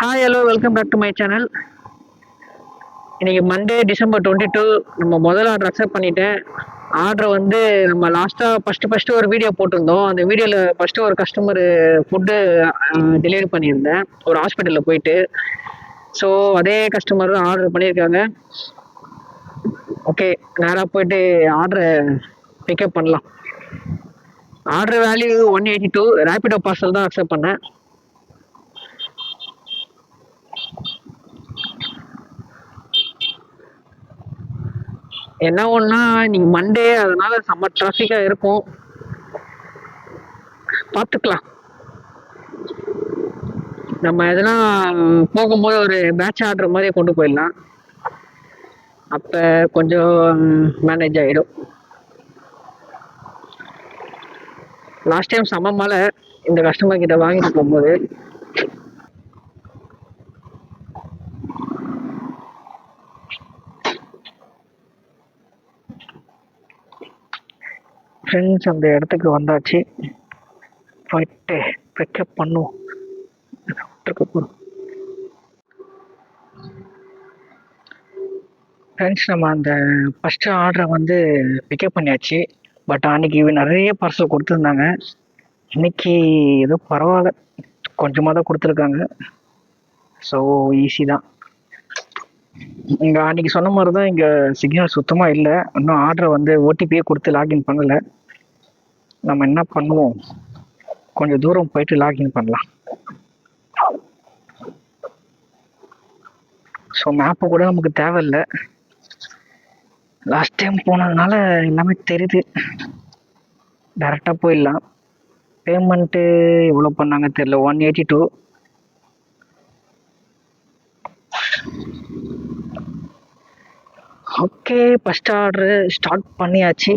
Hi hello welcome back to my channel. Monday மண்டே டிசம்பர் 22. நம்ம முதல் ஆர்டர் அக்செப்ட் பண்ணிட்டேன். ஆர்டர் வந்து நம்ம லாஸ்ட்டாக ஃபஸ்ட்டு ஒரு வீடியோ போட்டிருந்தோம். அந்த வீடியோவில் ஃபஸ்ட்டு ஒரு கஸ்டமர் ஃபுட்டு டெலிவரி பண்ணியிருந்தேன் ஒரு ஹாஸ்பிட்டலில் போயிட்டு. ஸோ அதே கஸ்டமர் தான் ஆர்டர் பண்ணியிருக்காங்க. ஓகே, நேராக போயிட்டு ஆர்டரை பிக்கப் பண்ணலாம். Order value 182. ரேபிடோ பார்சல் தான் அக்செப்ட் பண்ணேன். என்ன ஒன்றா இன்னைக்கு மண்டே, அதனால செம்ம டிராஃபிக்காக இருக்கும். பார்த்துக்கலாம். நம்ம எதனா போகும்போது ஒரு பேட்ச் ஆர்டர் மாதிரி கொண்டு போயிடலாம். அப்போ கொஞ்சம் மேனேஜ் ஆகிடும். லாஸ்ட் டைம் செம்ம மழை இந்த கஸ்டமர் கிட்ட வாங்கிட்டு போகும்போது. ஃப்ரெண்ட்ஸ் அந்த இடத்துக்கு வந்தாச்சு. போயிட்டு பிக்கப் பண்ணுவோம். ஃப்ரெண்ட்ஸ், நம்ம அந்த ஃபஸ்ட்டு ஆர்டரை வந்து பிக்கப் பண்ணியாச்சு. பட் அன்றைக்கி நிறைய பார்சல் கொடுத்துருந்தாங்க. இன்னைக்கு ஏதோ பரவாயில்ல, கொஞ்சமாக தான் கொடுத்துருக்காங்க. ஸோ ஈஸி தான். இங்கே அன்றைக்கி சொன்ன மாதிரி தான், இங்கே சிக்னல் சுத்தமாக இல்லை. இன்னும் ஆர்டரை வந்து ஓடிபியே கொடுத்து லாகின் பண்ணலை. நம்ம என்ன பண்ணுவோம், கொஞ்சம் தூரம் போயிட்டு லாகின் பண்ணலாம். ஸோ மேப்பு கூட நமக்கு தேவையில்லை. லாஸ்ட் டைம் போனதுனால எல்லாமே தெரியுது. டைரெக்டாக போயிடலாம். பேமெண்ட்டு எவ்வளோ பண்ணாங்க தெரியல. 182. ஓகே, ஃபஸ்ட் ஆர்டரு ஸ்டார்ட் பண்ணியாச்சு.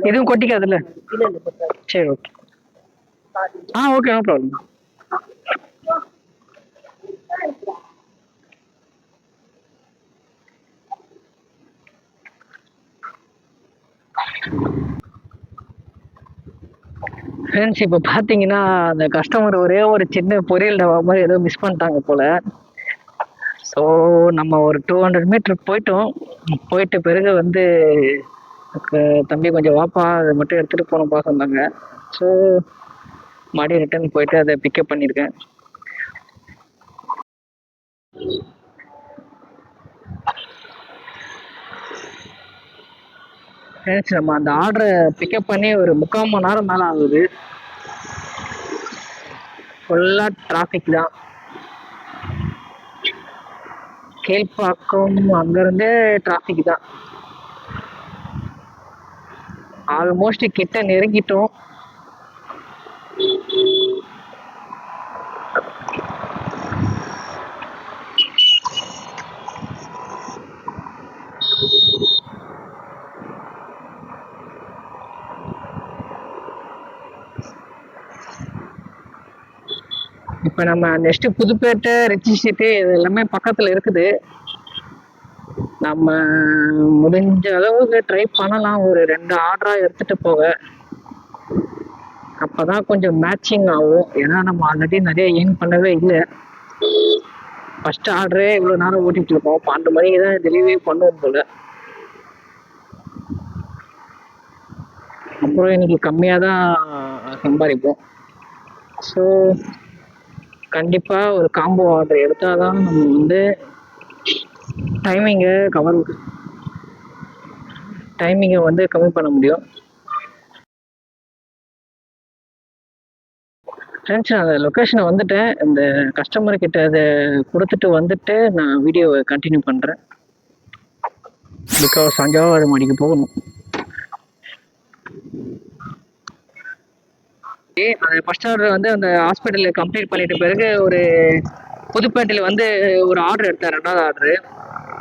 எதுவும் கொட்டிக்காதுல்ல? சரி, okay. Okay, no problem. Friends, இப்போ பார்த்தீங்கன்னா அந்த கஸ்டமர் ஒரே ஒரு சின்ன பொரியல் டவா மாதிரி ஏதோ மிஸ் பண்ணிட்டாங்க போல். ஸோ நம்ம ஒரு 200 மீட்டர் போயிட்டோம். போயிட்ட பிறகு வந்து தம்பி கொஞ்சம் வாப்பா, அதை மட்டும் எடுத்துகிட்டு போகணும்ப்பா சொன்னாங்க. ஸோ மறுபடியும் ரிட்டர்ன் போயிட்டு அதை பிக்கப் பண்ணியிருக்கேன். ஃப்ரெண்ட்ஸ், நம்ம அந்த ஆர்டரை பிக்கப் பண்ணி ஒரு 3/4 மணி நேரம் மேலே ஆகுது. ஃபுல்லாக டிராஃபிக் தான். கீழ்ப்பாக்கம் அங்கேருந்தே டிராஃபிக் தான். ஆல்மோஸ்ட் கிட்ட நெருங்கிட்டோம். இப்போ நம்ம நெக்ஸ்ட் புதுப்பேட்டை, ரிச்சி சிட்டி இது எல்லாமே பக்கத்தில் இருக்குது. நம்ம முடிஞ்ச அளவுக்கு ட்ரை பண்ணலாம், ஒரு 2 ஆர்டராக எடுத்துகிட்டு போக. அப்போ தான் கொஞ்சம் மேட்சிங் ஆகும். ஏன்னா நம்ம ஆல்ரெடி நிறைய ஏர்ன் பண்ணவே இல்லை. ஃபஸ்ட் ஆர்டரே இவ்வளோ நேரம் ஓட்டிகிட்டு இருக்கோம். 12 மணிக்கு தான் டெலிவரி பண்ணுவோம் போல். அப்புறம் இன்னைக்கு கம்மியாக தான் சம்பாதிப்போம். ஸோ கண்டிப்பாக ஒரு காம்போ ஆர்டர் எடுத்தால் தான் நம்ம வந்து டைமிங்கை வந்து கம்மி பண்ண முடியும். ஃப்ரெண்ட்ஸ், நான் அந்த லொக்கேஷனை வந்துட்டேன். இந்த கஸ்டமர்கிட்ட அதை கொடுத்துட்டு வந்துட்டு நான் வீடியோவை கண்டினியூ பண்ணுறேன். பிகாஸ் 5வது மணிக்கு போகணும். அந்த ஃபஸ்ட் ஆர்டர் வந்து அந்த ஹாஸ்பிட்டலில் கம்ப்ளீட் பண்ணிட்ட பிறகு ஒரு புதுப்பேட்டையில் வந்து ஒரு ஆர்டர் எடுத்தேன், 2வது ஆர்டரு.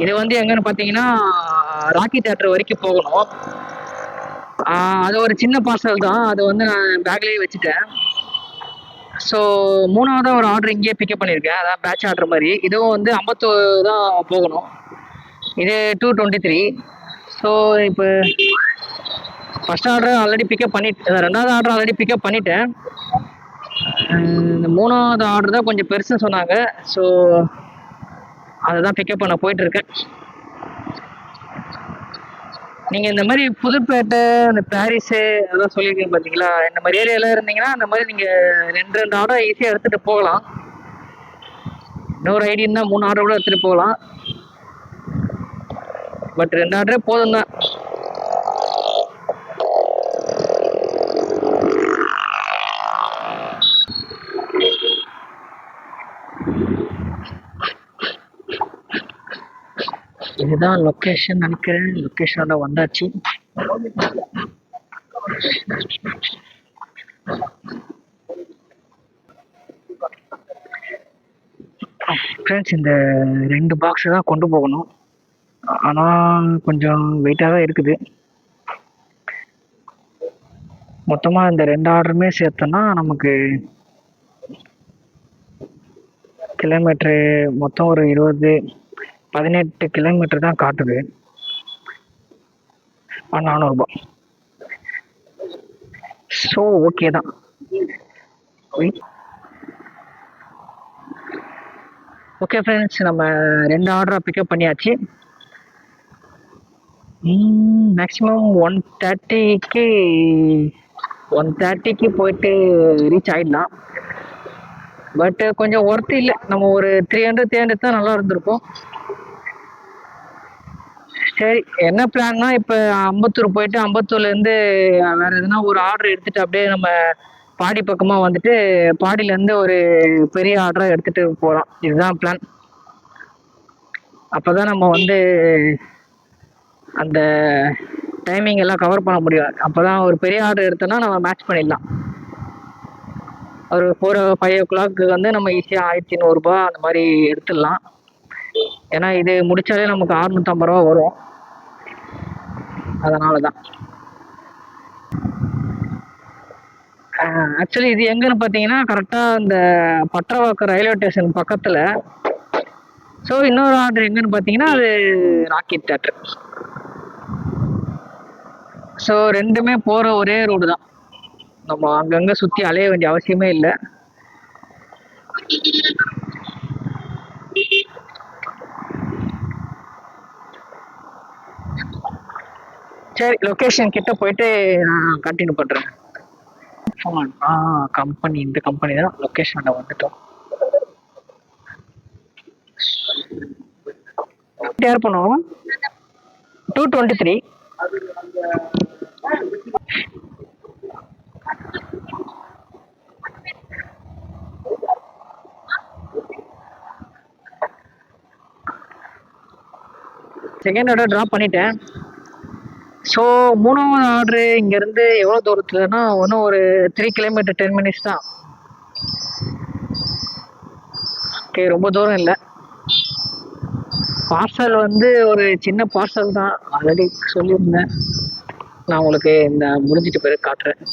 இது வந்து எங்கன்னு பார்த்தீங்கன்னா ராக்கி தேட்டர் வரைக்கும் போகணும். அது ஒரு சின்ன பார்சல் தான். அது வந்து நான் பேக்லேயே வச்சுட்டேன். ஸோ மூணாவதாக ஒரு ஆர்டர் இங்கேயே பிக்கப் பண்ணியிருக்கேன். அதான் பேட்ச் ஆர்டர் மாதிரி. இதுவும் வந்து அம்பத்தூர் தான் போகணும். இது 223. ஸோ இப்போ ஃபர்ஸ்ட் ஆர்டர் ஆல்ரெடி பிக்கப் ரெண்டாவது ஆர்டர் ஆல்ரெடி பிக்கப் பண்ணிட்டேன். இந்த மூணாவது ஆர்டர் தான் கொஞ்சம் பெருசுன்னு சொன்னாங்க. ஸோ அதை தான் பிக்கப் பண்ண போயிட்டுருக்கேன். நீங்கள் இந்த மாதிரி புதுப்பேட்டை, இந்த பாரிஸு அதெல்லாம் சொல்லியிருக்கீங்க பார்த்தீங்களா? இந்த மாதிரி ஏரியாவில் இருந்தீங்கன்னா அந்த மாதிரி நீங்கள் ரெண்டு ஆர்டர் ஈஸியாக எடுத்துகிட்டு போகலாம். இன்னொரு ஐடி இருந்தால் 3 ஆர்டர் கூட எடுத்துகிட்டு போகலாம். பட் 2 ஆர்டரே போதும் தான். இதுதான் லொக்கேஷன் நினைக்கிறேன். லொக்கேஷனோட வந்தாச்சு. ஃப்ரெண்ட்ஸ், இந்த 2 பாக்ஸ் தான் கொண்டு போகணும். ஆனால் கொஞ்சம் வெயிட்டாக தான் இருக்குது. மொத்தமாக இந்த 2 ஆர்டருமே சேர்த்தோன்னா நமக்கு கிலோமீட்ரு மொத்தம் ஒரு 18 கிலோமீட்டர் தான் காட்டுது. 400 ரூபாய். ஸோ ஓகே தான். ஓகே ஃப்ரெண்ட்ஸ், நம்ம 2 ஆர்டராக பிக்கப் பண்ணியாச்சு. மேக்ஸிமம் 130க்கு போயிட்டு ரீச் ஆகிடலாம். பட் கொஞ்சம் ஒர்த்து இல்லை. நம்ம ஒரு 300 தான் நல்லா இருந்திருக்கும். சரி, என்ன பிளான்னா இப்போ அம்பத்தூர் போயிட்டு அம்பத்தூர்லேருந்து வேறு எதுனா ஒரு ஆர்டர் எடுத்துகிட்டு அப்படியே நம்ம பாடி பக்கமாக வந்துட்டு பாடியிலேருந்து ஒரு பெரிய ஆர்டராக எடுத்துகிட்டு போகலாம். இதுதான் பிளான். அப்போ தான் நம்ம வந்து அந்த டைமிங் எல்லாம் கவர் பண்ண முடியும். அப்போ தான் ஒரு பெரிய ஆர்டர் எடுத்தோன்னா நம்ம மேட்ச் பண்ணிடலாம். ஒரு 4-5 o'clock வந்து நம்ம ஈஸியாக 1100 ரூபாய் அந்த மாதிரி எடுத்துடலாம். ஏன்னா இது முடித்தாலே நமக்கு 650 ரூபா வரும். அதனால தான். ஆக்சுவலி இது எங்கன்னு பார்த்தீங்கன்னா கரெக்டாக இந்த பட்ரவாக்கம் ரயில்வே ஸ்டேஷன் பக்கத்தில். ஸோ இன்னொரு ஆர்டர் எங்கன்னு பார்த்தீங்கன்னா அது ராக்கெட் தியேட்டர். ஸோ ரெண்டுமே போகிற ஒரே ரோடு தான். நம்ம அங்கங்கே சுற்றி அலைய வேண்டிய அவசியமே இல்லை. சரி, லொக்கேஷன் கிட்ட போயிட்டு நான் கண்டினியூ பண்ணுறேன். கம்பெனி இந்த கம்பெனி தான். லொக்கேஷனில் வந்துட்டோம். யார் பண்ணுவோம்? 223. செகண்ட் ஆர்டர் ட்ராப் பண்ணிட்டேன். ஸோ மூணாவது ஆர்டரு இங்கேருந்து எவ்வளோ தூரத்துலன்னா ஒன்றும் ஒரு 3 கிலோமீட்டர் 10 minutes தான். ஓகே, ரொம்ப தூரம் இல்லை. பார்சல் வந்து ஒரு சின்ன பார்சல் தான். ஆல்ரெடி சொல்லியிருந்தேன். நான் உங்களுக்கு இந்த முடிஞ்சிட்டு பிறகு காட்டுறேன்.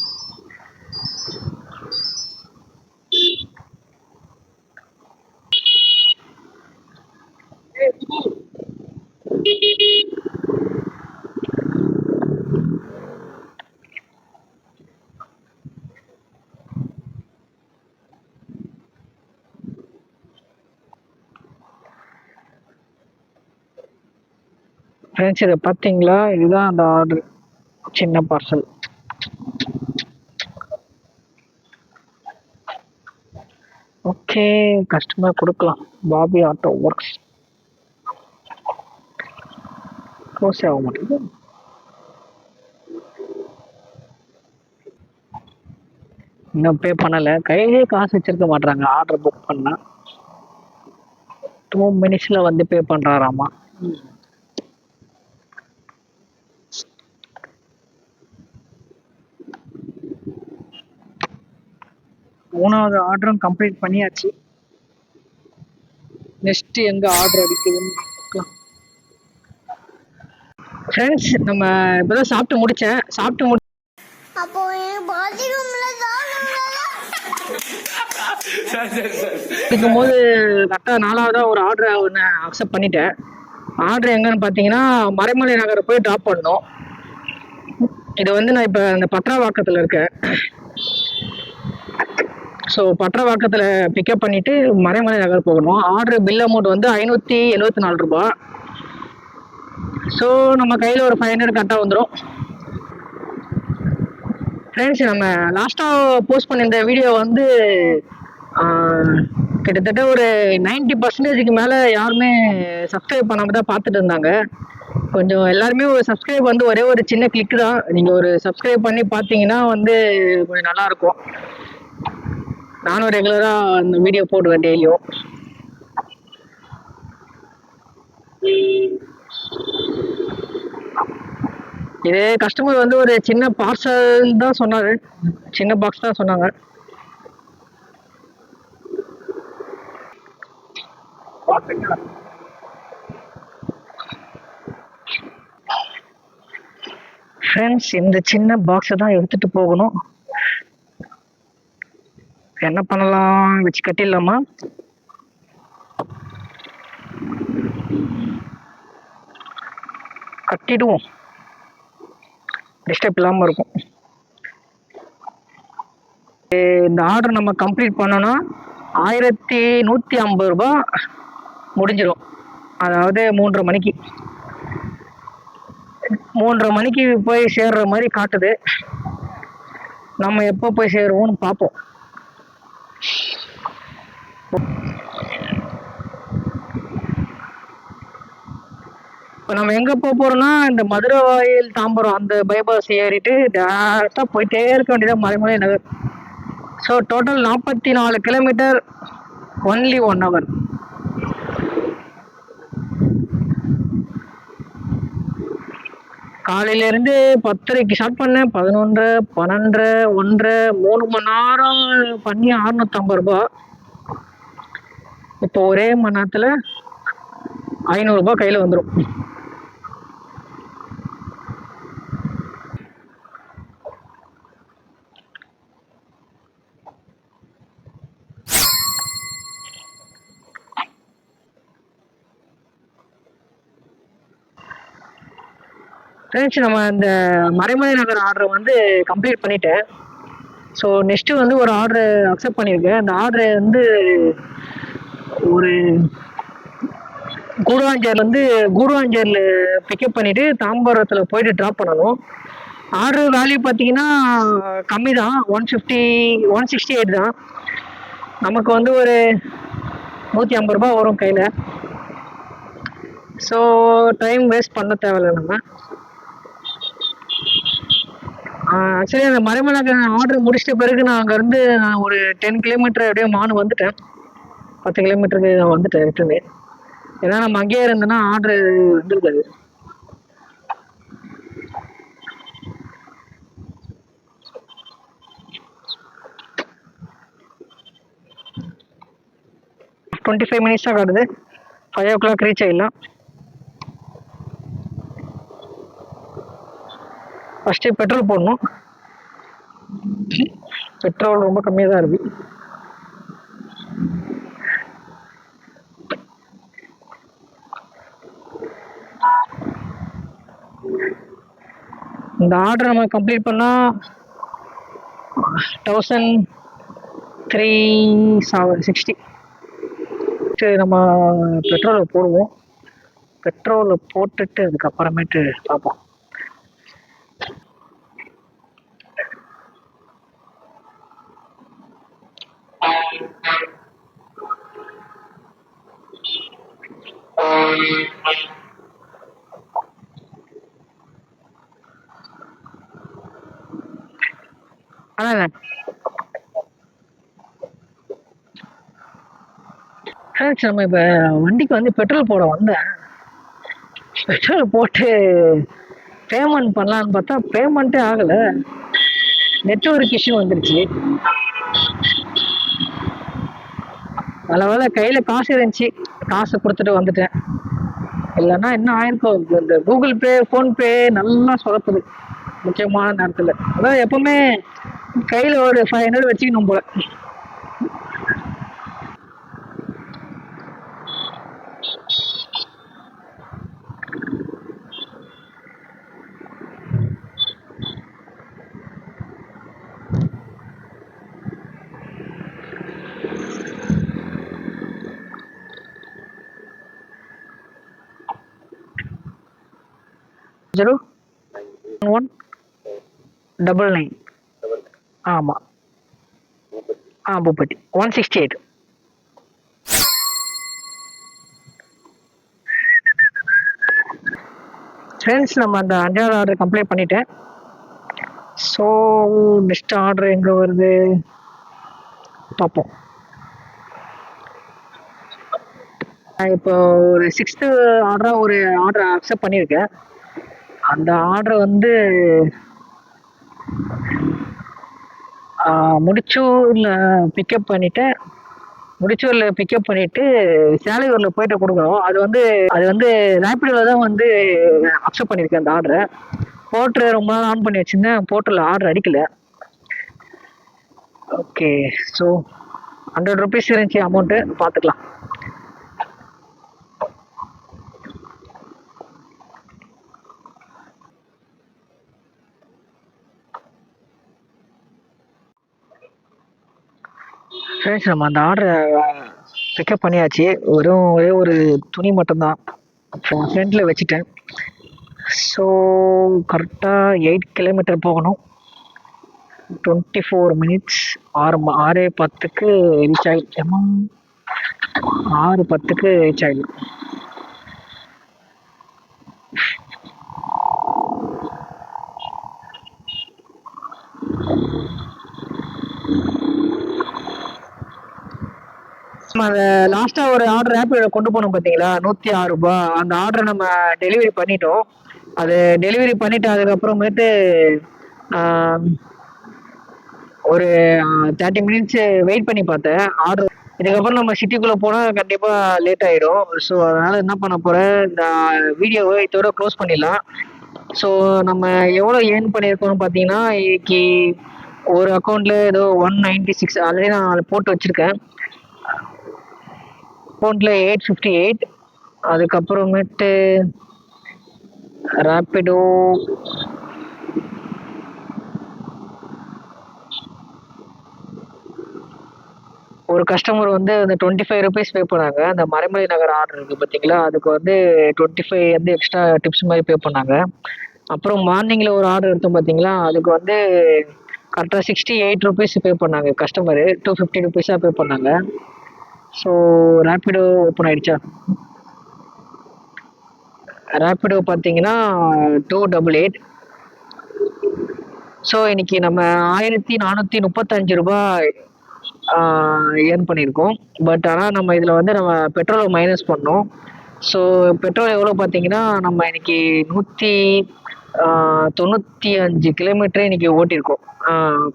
ஃப்ரெண்ட்ஸ், இதை பார்த்தீங்களா? இதுதான் அந்த ஆர்டர், சின்ன பார்சல். ஓகே, கஸ்டமர் கொடுக்கலாம். Bobby auto works. க்ளோஸ் ஆக மாட்டேங்குது. இன்னும் பே பண்ணலை. கையிலே காசு வச்சிருக்க மாட்டாங்க. ஆர்டர் புக் பண்ணா 2 minutes வந்து பே பண்ணுறாராமா. மூணாவது ஆர்டரும் கம்ப்ளீட் பண்ணியாச்சு. நெக்ஸ்ட் எங்க ஆர்டர் அடிக்குதுன்னு பார்க்கலாம். ஃப்ரெண்ட்ஸ், நம்ம இப்போதான் சாப்பிட்டு முடிச்சேன். அப்போ இருக்கும்போது கரெக்டாக 4ஆவதா ஒரு ஆர்டரை ஒன்று அக்செப்ட் பண்ணிட்டேன். ஆர்டர் எங்கன்னு பார்த்தீங்கன்னா மறைமலை நகரை போய் ட்ராப் பண்ணோம். இது வந்து நான் இப்போ இந்த பத்ராவாக்கத்தில் இருக்கேன். ஸோ பட்ரவாக்கத்தில் பிக்கப் பண்ணிவிட்டு மறைமலை நகர் போகணும். ஆர்டர் பில் அமௌண்ட் வந்து 574 ரூபா. ஸோ நம்ம கையில் ஒரு 500 கரெக்டாக வந்துடும். ஃப்ரெண்ட்ஸ், நம்ம லாஸ்ட்டாக போஸ்ட் பண்ணியிருந்த வீடியோ வந்து கிட்டத்தட்ட ஒரு 90% மேலே யாருமே சப்ஸ்கிரைப் பண்ணாமல் தான் பார்த்துட்டு இருந்தாங்க. கொஞ்சம் எல்லாருமே ஒரு சப்ஸ்கிரைப் வந்து ஒரே ஒரு சின்ன கிளிக் தான். நீங்கள் ஒரு சப்ஸ்கிரைப் பண்ணி பார்த்தீங்கன்னா வந்து கொஞ்சம் நல்லாயிருக்கும். நானும் ரெகுலராக இந்த வீடியோ போடுவேன் டெய்லியும். இது கஸ்டமர் வந்து ஒரு சின்ன பார்சல் தான் சொன்னாரு, சின்ன பாக்ஸ் தான் சொன்னாங்க. ஃப்ரெண்ட்ஸ், இந்த சின்ன பாக்ஸை தான் எடுத்துட்டு போகணும். என்ன பண்ணலாம், வச்சு கட்டிடலாமா? கட்டிடுவோம், டிஸ்டர்ப் இல்லாமல் இருக்கும். இந்த ஆர்டர் நம்ம கம்ப்ளீட் பண்ணோன்னா 1150 ரூபா முடிஞ்சிடும். அதாவது 3:30 மணிக்கு 3:30 மணிக்கு போய் சேர்ற மாதிரி காட்டுது. நம்ம எப்போ போய் சேருவோம்னு பார்ப்போம். இப்போ நம்ம எங்கே போகிறோம்னா இந்த மதுரவாயில் தாம்பரம் அந்த பைபாஸ் ஏறிட்டு டேரெக்டாக போயிட்டே இருக்க வேண்டியதான் Maraimalai Nagar. So total 44 kilometre, only 1 hour. காலையிலேருந்து 10:30க்கு ஸ்டார்ட் பண்ணேன். 11, 12, 1:30, 3 மணி நேரம் பண்ணி 650 ரூபா. இப்போ ஒரே மணி நேரத்தில் 500 ரூபாய் கையில் வந்துடும். ஃப்ரெண்ட்ஸ், நம்ம இந்த மறைமலை நகர் ஆர்டரை வந்து கம்ப்ளீட் பண்ணிட்டேன். ஸோ நெக்ஸ்ட்டு வந்து ஒரு ஆர்டரு அக்செப்ட் பண்ணியிருக்கேன். அந்த ஆர்டரை வந்து ஒரு கூடுவாஞ்சேரியில் பிக்கப் பண்ணிவிட்டு தாம்பரத்தில் போயிட்டு ட்ராப் பண்ணணும். ஆர்டர் வேல்யூ பார்த்தீங்கன்னா கம்மி தான், 168 தான். நமக்கு வந்து ஒரு 150 ரூபா வரும் கையில். ஸோ டைம் வேஸ்ட் பண்ண தேவையில்லை நம்ம. ஆக்சுவலி அந்த மறைமலை ஆர்டர் முடிச்சிட்ட பிறகு நான் அங்கேருந்து ஒரு 10 கிலோமீட்டர் அப்படியே மானு வந்துட்டேன். 10 கிலோமீட்டருக்கு நான் வந்துட்டேன் ரிட்டர்னு. ஏன்னா நம்ம அங்கேயே இருந்தோன்னா ஆர்டர் வந்துருக்காது. டுவெண்ட்டி 5 மினிட்ஸ் தான் காட்டுது. 5 o'clock ரீச் ஆகிடலாம். ஃபஸ்ட்டு பெட்ரோல் போடணும். பெட்ரோல் ரொம்ப கம்மியாக தான் இருக்கு. இந்த ஆர்டர் நம்ம கம்ப்ளீட் பண்ணால் 1360. நம்ம பெட்ரோலை போடுவோம். பெட்ரோலை போட்டுட்டு அதுக்கப்புறமேட்டு பார்ப்போம். அதான் நம்ம இப்போ வண்டிக்கு வந்து பெட்ரோல் போட வந்தேன். பெட்ரோல் போட்டு பேமெண்ட் பண்ணலான்னு பார்த்தா பேமெண்ட்டே ஆகலை. நெட்வொர்க் இஷ்யூ வந்துருச்சு. அதில் கையில் காசு இருந்துச்சு, காசை கொடுத்துட்டு வந்துட்டேன். இல்லைன்னா என்ன ஆயிருக்கும். இந்த கூகுள் பே, ஃபோன்பே நல்லா சொதப்புது முக்கியமான நேரத்தில். அதாவது எப்பவுமே கையில் ஒரு 500 வச்சுக்கணும் போல. 01199. ஆமாம். பூப்பட்டி 168. ஃப்ரெண்ட்ஸ், நம்ம அந்த 5வது ஆர்டர் கம்ப்ளீட் பண்ணிட்டேன். ஸோ நெக்ஸ்ட் ஆர்டர் எங்கே வருது பார்ப்போம். இப்போ ஒரு 6th ஆர்டராக ஒரு ஆர்டர் அக்செப்ட் பண்ணியிருக்கேன். அந்த ஆர்டர் வந்து முடிச்சூரில் பிக்கப் பண்ணிவிட்டு சேலையூரில் போயிட்டு கொடுக்கணும். அது வந்து ரேப்பிடோவில் தான் வந்து அக்செப்ட் பண்ணியிருக்கேன் அந்த ஆர்டரை. போர்ட்டர் ரொம்ப நாள் ஆன் பண்ணி வச்சுருந்தேன், போர்ட்டரில் ஆர்டர் அடிக்கல. ஓகே, ஸோ 100 rupees இருந்துச்சு அமௌண்ட்டு, பார்த்துக்கலாம். ஃப்ரெண்ட்ஸ், நம்ம அந்த ஆர்டரை பிக்கப் பண்ணியாச்சு. ஒரே ஒரு துணி மட்டும்தான் ஃப்ரெண்டில் வச்சுட்டேன். ஸோ கரெக்டாக 8 கிலோமீட்டர் போகணும். 24 minutes. 6:10க்கு ரீச் ஆகிடுச்சேம்மா. 6:10க்கு ரீச் ஆகிடும். அந்த லாஸ்ட்டாக ஒரு ஆர்டர் ரேப்பிடோ கொண்டு போனோம் பார்த்தீங்களா, 106 ரூபாய். அந்த ஆர்டரை நம்ம டெலிவரி பண்ணிட்டோம். அது டெலிவரி பண்ணிவிட்டு அதுக்கப்புறமேட்டு ஒரு 30 minutes வெயிட் பண்ணி பார்த்தேன் ஆர்டர். இதுக்கப்புறம் நம்ம சிட்டிக்குள்ளே போனால் கண்டிப்பாக லேட் ஆகிடும். ஸோ அதனால் என்ன பண்ண போகிறேன், இந்த வீடியோவை இதோட க்ளோஸ் பண்ணிடலாம். ஸோ நம்ம எவ்வளோ ஏர்ன் பண்ணியிருக்கோம்னு பார்த்தீங்கன்னா, இன்னைக்கு ஒரு அக்கௌண்ட்டில் ஏதோ 196 ஆல்ரெடி நான் போட்டு வச்சுருக்கேன். அக்கௌண்ட்டில் 858. அதுக்கப்புறமேட்டு ரேப்பிடோ ஒரு கஸ்டமர் வந்து அந்த 25 rupees பே பண்ணாங்க. அந்த மறைமலை நகர் ஆர்டர் இருக்குது பார்த்தீங்களா, அதுக்கு வந்து 25 வந்து எக்ஸ்ட்ரா டிப்ஸ் மாதிரி பே பண்ணாங்க. அப்புறம் மார்னிங்கில் ஒரு ஆர்டர் எடுத்தோம் பார்த்தீங்களா, அதுக்கு வந்து கரெக்டாக 68 rupees பே பண்ணாங்க கஸ்டமரு. 250 rupees பே பண்ணாங்க. ஸோ ரேப்பிடோ ஓப்பன் ஆகிடுச்சா, ரேப்பிடோ பார்த்தீங்கன்னா 288. ஸோ இன்னைக்கு நம்ம 1435 ரூபாய் ஏர்ன் பண்ணியிருக்கோம். பட் ஆனால் நம்ம இதில் வந்து நம்ம பெட்ரோலை மைனஸ் பண்ணோம். ஸோ பெட்ரோல் எவ்வளோ பார்த்தீங்கன்னா, நம்ம இன்னைக்கு 195 கிலோமீட்டர் இன்னைக்கு ஓட்டியிருக்கோம்.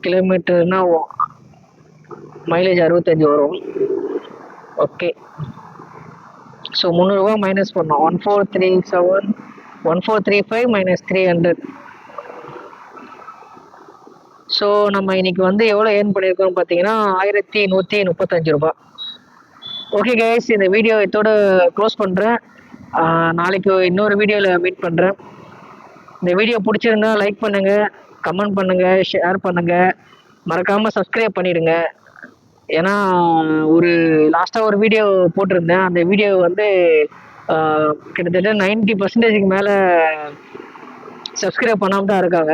கிலோமீட்டர்னா மைலேஜ் 65 வரும். ஓகே, ஸோ 300 ரூபா மைனஸ் பண்ணோம். 1435 மைனஸ் 300. ஸோ நம்ம இன்னைக்கு வந்து எவ்வளோ ஏர்ன் பண்ணியிருக்கோம்னு பார்த்தீங்கன்னா 1135 ரூபாய். ஓகே கைஸ், இந்த வீடியோ இதோட க்ளோஸ் பண்ணுறேன். நாளைக்கு இன்னொரு வீடியோவில் மீட் பண்ணுறேன். இந்த வீடியோ பிடிச்சிருந்தா லைக் பண்ணுங்கள், கமெண்ட் பண்ணுங்கள், ஷேர் பண்ணுங்கள், மறக்காமல் சப்ஸ்கிரைப் பண்ணிடுங்க. ஏன்னா ஒரு லாஸ்ட்டாக ஒரு வீடியோ போட்டிருந்தேன். அந்த வீடியோ வந்து கிட்டத்தட்ட 90% மேலே சப்ஸ்கிரைப் பண்ணாமல் தான் இருக்காங்க.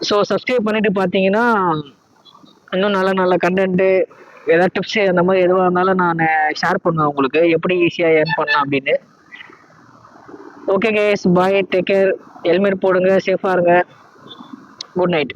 ஸோ சப்ஸ்கிரைப் பண்ணிவிட்டு பார்த்தீங்கன்னா இன்னும் நல்ல நல்ல கண்டென்ட்டு, ஏதாவது டிப்ஸு அந்த மாதிரி எதுவாக இருந்தாலும் நான் ஷேர் பண்ணுவேன் உங்களுக்கு, எப்படி ஈஸியாக ஏர்ன் பண்ணலாம் அப்படின்னு. ஓகே கைஸ், பாய், டேக் கேர். ஹெல்மெட் போடுங்க, சேஃபாக இருங்க. Good night.